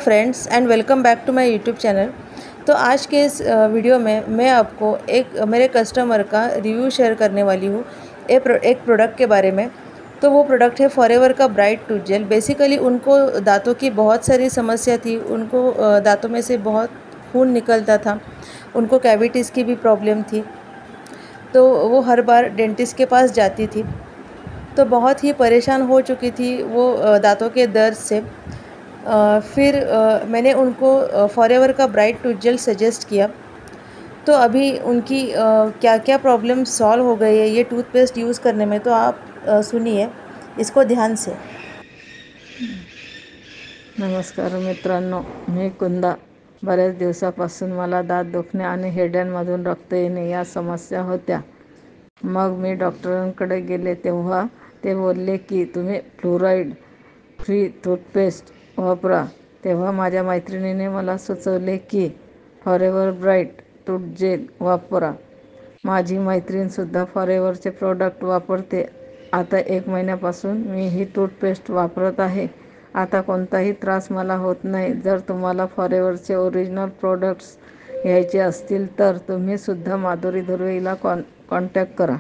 Friends and welcome back to my YouTube channel. तो आज के इस video में मैं आपको एक मेरे कस्टमर का रिव्यू शेयर करने वाली हूँ एक प्रोडक्ट के बारे में। तो वो प्रोडक्ट है फॉरएवर का ब्राइट टूथ जेल। बेसिकली उनको दांतों की बहुत सारी समस्या थी। उनको दांतों में से बहुत खून निकलता था। उनको कैविटीज़ की भी प्रॉब्लम थी। तो वो हर बार डेंटिस्ट के पास जाती थी। तो बहुत ही परेशान हो चुकी थी वो दांतों के दर्द से। फिर मैंने उनको फॉरएवर का ब्राइट टूथ जेल सजेस्ट किया। तो अभी उनकी क्या क्या प्रॉब्लम सॉल्व हो गई है ये टूथपेस्ट यूज़ करने में, तो आप सुनिए इसको ध्यान से। नमस्कार मित्रांनो, मी कुंदा. बऱ्याच दिवसापासून मला दात दुखणे आणि हिरड्यांमधून रक्त येणे या समस्या होत्या. मग मी डॉक्टरांकडे गेले तेव्हा ते बोलले की तुम्ही फ्लोराईड फ्री टूथपेस्ट वापरा. तेव्हा माझ्या मैत्रिणीने मला सुचवले की फॉरएवर ब्राईट टूथ जेल वापरा. माझी मैत्रीणसुद्धा फॉरएवरचे प्रोडक्ट वापरते. आता 1 महिन्यापासून मी ही टूथपेस्ट वापरत आहे. आता कोणताही त्रास मला होत नाही. जर तुम्हाला फॉरएवरचे ओरिजिनल प्रोडक्ट्स घ्यायचे असतील तर तुम्हीसुद्धा माधुरी धुर्वे हिला कॉन्टॅक्ट करा.